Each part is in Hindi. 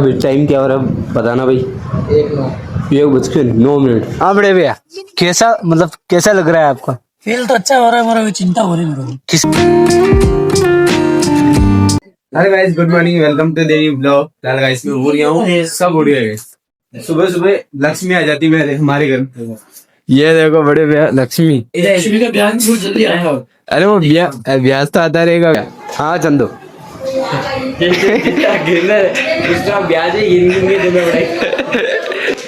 अभी टाइम क्या हो रहा है बताना भाई। 1:09। हाँ बड़े भैया, कैसा मतलब कैसा लग रहा है आपका? फील तो अच्छा हो रहा है, मेरा चिंता हो रही है मेरे को। किस hello guys, good morning, welcome to Devi blog. लाल गाइस में हो रही हूँ, सब हो रही है। सुबह सुबह लक्ष्मी आ जाती है हमारे घर में। ये देखो बड़े भैया, लक्ष्मी लक्ष्मी का ब्याज बहुत जल्दी आया। अरे वो ब्याज तो आता रहेगा। हाँ चंदो इसका ब्याज है,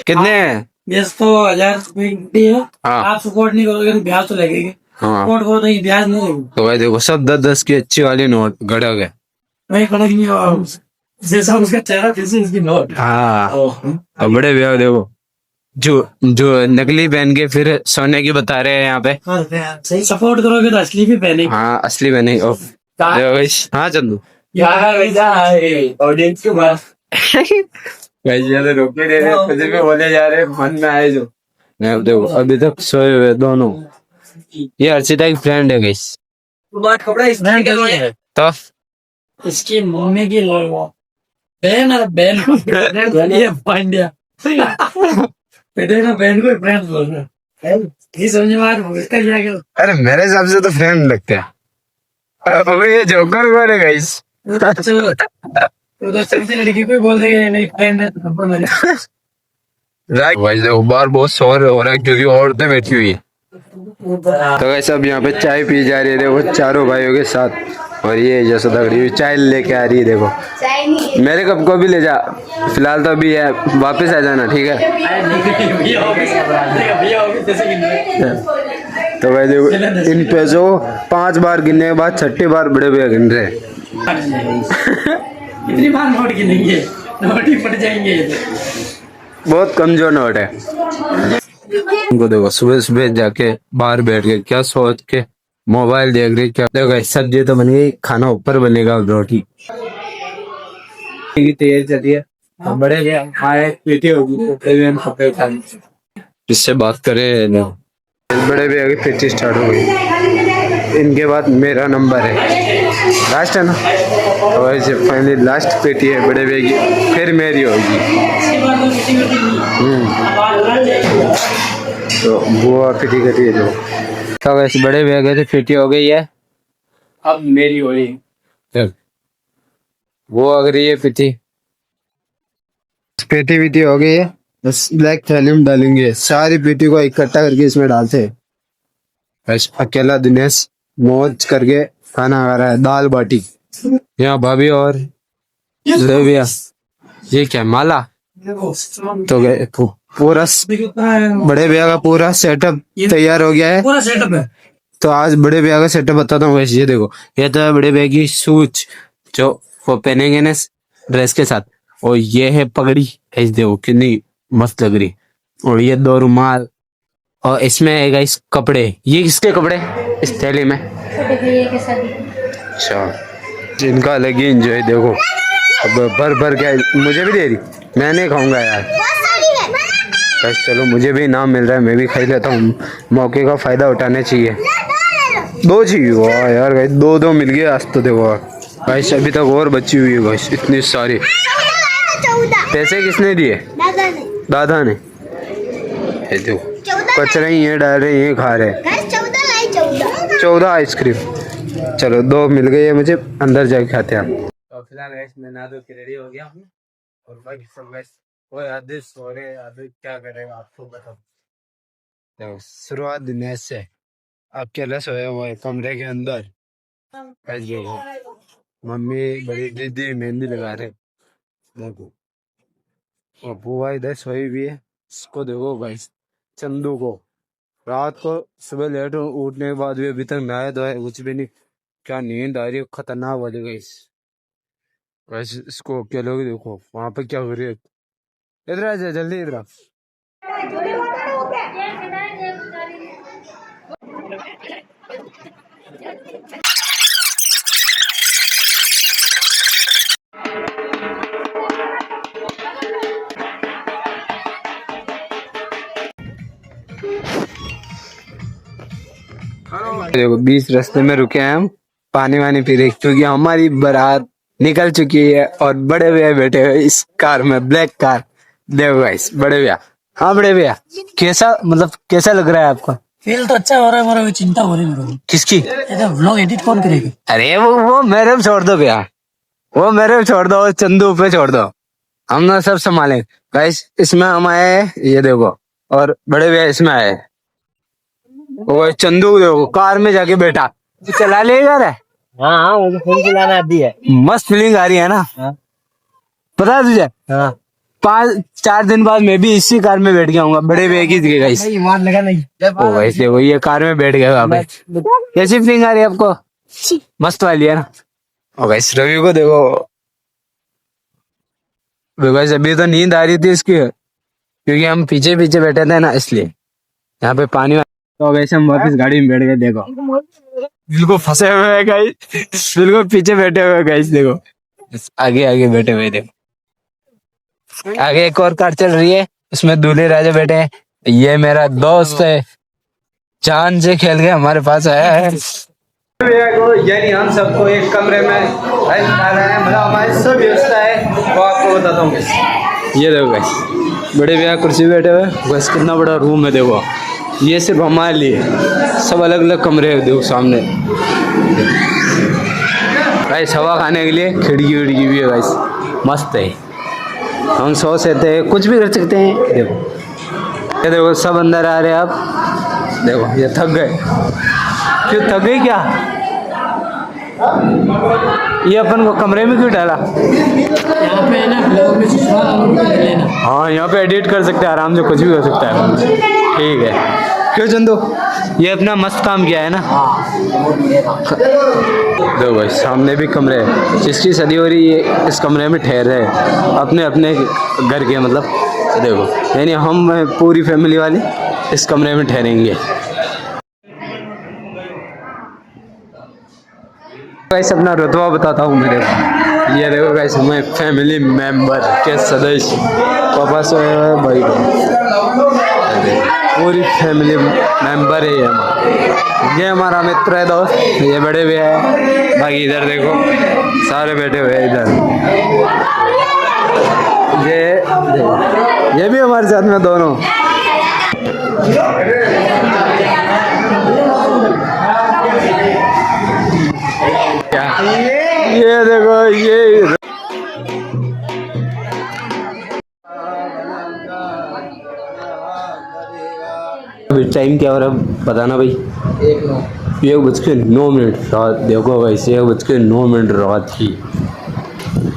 कितने हैं? ब्याज तो 1000 है। हाँ। आप सपोर्ट नहीं करोगे तो ब्याज तो लगेगा। हाँ सपोर्ट करो तो ये ब्याज नहीं लगेगा। तो भाई देखो, सब 10-10 की अच्छी वाली नोट गड़ा गए। वही कड़क नहीं हो, जैसा उसका चेहरा जैसे इसकी नोट। हाँ और बड़े भैया देखो, जो जो नकली पहन के फिर सोने की बता रहे हैं यहाँ पे। सही सपोर्ट करोगे तो असली भी पहने। हाँ असली पहने। देखो guys, हाँ चंदू ऑडियंस के पास गाइस ये तो रोके दे रहे, फिर भी बोले जा रहे मन में आए जो। मैं देखो अभी तक सोए हुए दोनों। ये अर्चिता की फ्रेंड है गाइस। कपड़ा इसमें तो इसकी मम्मी की बहन है, बहन ये पांड्या बेटे ना बहन को फ्रेंड बोल रहा है। ये समझ में आ रहा है इसका क्या क्या। अरे मेरे हिसाब से तो फ्रेंड लगते हैं। अब ये जोकर कौन है गाइस? तो सबसे लड़की को बोल देगा नहीं फ्रेंड है तो मेरे। राइट भाई देखो, बाहर बहुत शोर हो रहा है क्योंकि औरतें बैठी हुई है। तो गाइस अब यहाँ पे चाय पी जा रही है देखो, चारों भाइयों के साथ। और ये जसोदा खड़ी हुई चाय लेके आ रही है देखो। मेरे कप को भी ले जा, फिलहाल तो अभी है, वापस आ जाना ठीक है। तो भाई देखो, इन पैसों 5 बार गिनने के बाद 6ठी बार बड़े भैया गिन रहे हैं। कितनी बार नोट गिनेंगे, नोट ही पट जाएंगे ये तो। बहुत कमजोर नोट है। उनको देखो सुबह सुबह जाके बाहर बैठ के क्या सोच के मोबाइल देख रही। क्या देखो सब्जी तो बन गई, खाना ऊपर बनेगा, रोटी की तैयारी चल रही है। बड़े हमारे पेटी होगी, इससे बात करें ना। बड़े भैया की पेटी स्टार्ट हो गई। इनके बाद मेरा नंबर है, लास्ट है ना। तो ऐसे फाइनली लास्ट पेटी है बड़े भैया की, फिर मेरी होगी। तो बुआ पेटी कटी है जो। तो वैसे बड़े भैया गए थे, पेटी हो गई है, अब मेरी हो रही है। वो अगर ये पेटी वेटी हो गई है, बस ब्लैक थैली में डालेंगे। सारी पेटी को इकट्ठा करके इसमें डालते हैं। बस अकेला दिनेश मौज करके खाना खा रहा है, दाल बाटी। यहाँ भाभी और भैया ये क्या माला। तो गए पूरा बड़े भैया का पूरा सेटअप तैयार हो गया है। पूरा सेटअप है। तो आज बड़े भैया का सेटअप बताता हूँ। वैसे ये देखो, ये तो है बड़े भैया की सूच जो वो पहनेंगे ना ड्रेस के साथ। और ये है पगड़ी, ऐसे देखो कितनी मस्त लग रही। और ये 2 रुमाल, और इसमें है गाइस कपड़े। ये किसके कपड़े इस थैली में? अच्छा, जिनका अलग ही एंजॉय देखो। अब भर भर के मुझे भी दे रही, मैं नहीं खाऊंगा यार। बस चलो, मुझे भी इनाम मिल रहा है, मैं भी खाई लेता हूँ। मौके का फायदा उठाना चाहिए। 2 चाहिए, वाह यार गाइस, 2-2 मिल गए आज तो देखो गाइस। अभी तक और बची हुई है गाइस, इतनी सारी। पैसे किसने दिए? दादा ने। ये देखो कचरा ही है, डाल रहे हैं, खा रहे हैं। 14 आइसक्रीम। चलो 2 मिल गई है मुझे, अंदर जाके खाते हैं। तो फिलहाल गाइस मैं नहा धो के रेडी हो गया हूँ। और बाकी सब गाइस कोई आधे सो रहे, आधे क्या करेगा आपको बताओ। तो शुरुआत दिनेश से। अकेले सोए हुए हैं कमरे के अंदर। मम्मी बड़ी दीदी मेहंदी लगा रहे देखो। और बुआ इधर सोई भी है। इसको देखो गाइस, चंदू को रात को सुबह लेट उठने के बाद भी अभी तक नहाया धोया कुछ भी नहीं। क्या नींद आ रही है खतरनाक वाली गाइस। वैसे इसको अकेले को देखो वहां पे क्या हो रही है। इधर आ जा जल्दी, इधर आ। देखो 20 रास्ते में रुके हैं हम, पानी वानी पी रहे क्योंकि हमारी बारात निकल चुकी है और बड़े भैया बैठे हुए इस कार में, ब्लैक कार। देखो गाइस, बड़े भैया। हाँ बड़े भैया, कैसा मतलब कैसा लग रहा है आपका? फील तो अच्छा हो रहा है, मगर चिंता हो रही है मेरे को। किसकी? ये व्लॉग एडिट कौन करेगा? अरे वो मेरे पे छोड़ दो भैया, वो मेरे पे छोड़ दो, चंदू पे छोड़ दो, हम ना सब संभाले। गाइस इसमें हम आए हैं, ये देखो, और बड़े भैया इसमें आए हैं। वो चंदू देखो कार में जाके बैठा, चला लेगा रे। हाँ, मुझे फोन चलाना आती है। मस्त फीलिंग आ रही है ना? हाँ। पता है तुझे? हाँ। 5-4 दिन बाद मैं भी इसी कार में बैठ गया हूँ, बड़े भैया की जगह गाइस। नहीं, मान लगा नहीं। ओ वैसे वो ये कार में बैठ गया वहाँ पे। कैसी फीलिंग आ रही है आपको? मस्त वाली है ना? ओ गाइस रवि को देखो, गाइस अभी तो नींद आ रही थी इसकी, क्योंकि हम पीछे पीछे बैठे थे ना, इसलिए। यहाँ पे पानी तो वैसे हम वापस गाड़ी में बैठ गए। देखो बिल्कुल फंसे हुए हैं गाइस, बिल्कुल पीछे बैठे हुए हैं गाइस। देखो आगे आगे बैठे हुए, देखो आगे एक और कार चल रही है, उसमें दूल्हे राजा बैठे हैं। ये मेरा दोस्त है, चांद से खेल के हमारे पास आया है। यानी हम सबको एक कमरे में खा रहे हैं, मतलब हमारी सब व्यवस्था है, वो आपको बताता हूँ। ये देखो गाइस, बड़े भैया कुर्सी बैठे हुए, बस कितना बड़ा रूम है। देखो ये सिर्फ हमारे लिए, सब अलग अलग कमरे हैं। देखो सामने गाइस हवा खाने के लिए खिड़की विड़की भी है गाइस, मस्त है। हम सो सकते हैं, कुछ भी कर सकते हैं। देखो ये देखो सब अंदर आ रहे हैं। आप देखो ये थक गए, क्यों थक गई क्या? ये अपन को कमरे में क्यों डाला? यहाँ पे है ना, ब्लॉग में ससुराल कर लेना। हाँ यहाँ पे एडिट कर सकते हैं आराम से, कुछ भी हो सकता है। ठीक है, क्यों चंदू, ये अपना मस्त काम किया है ना? देखो भाई सामने भी कमरे हैं, जिसकी शादी हो रही है इस कमरे में ठहरे हैं, अपने अपने घर के, मतलब देखो यानी हम पूरी फैमिली वाले इस कमरे में ठहरेंगे। गाइस अपना रुतबा बताता हूँ मेरे को। ये देखो गाइस, हमें फैमिली मेंबर के सदस्य, पापा से भाई को, पूरी फैमिली मेंबर है ये हमारा मित्र है, दोस्त। ये बड़े भी है, बाकी इधर देखो सारे बैठे हुए हैं इधर। ये भी हमारे साथ में दोनों। ये देखो ये अभी टाइम क्या हो रहा है बताना भाई? 1:09 रात। देखो भाई 1:09 रात की।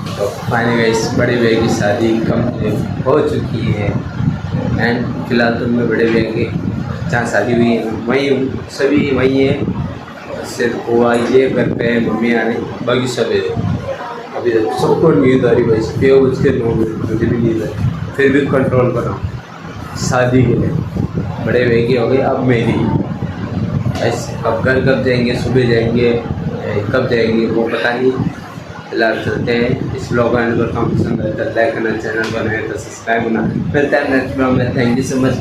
तो फाइनली गाइस बड़े भैया की शादी कंप्लीट हो चुकी है, एंड फिलहाल तो मैं बड़े भैया के जहाँ शादी हुई है वहीं हूँ, सभी वहीं है। सिर्फ हुआ ये घर पे है, मम्मी आ रही, बाकी सब है। अभी सबको नींद आ रही भाई, 1:09 मुझे भी नींद है, फिर भी कंट्रोल कर रहा हूँ। शादी के लिए बड़े भैया की हो गई, अब मेरी। ऐसे अब घर कब जाएंगे, सुबह जाएंगे, कब जाएंगे वो पता नहीं। फिलहाल चलते हैं। इस ब्लॉग को एंड करता हूँ, पसंद आए तो लाइक करना, चैनल बनाए तो सब्सक्राइब करना। मिलता है नेक्स्ट ब्लॉग में। Thank you so much.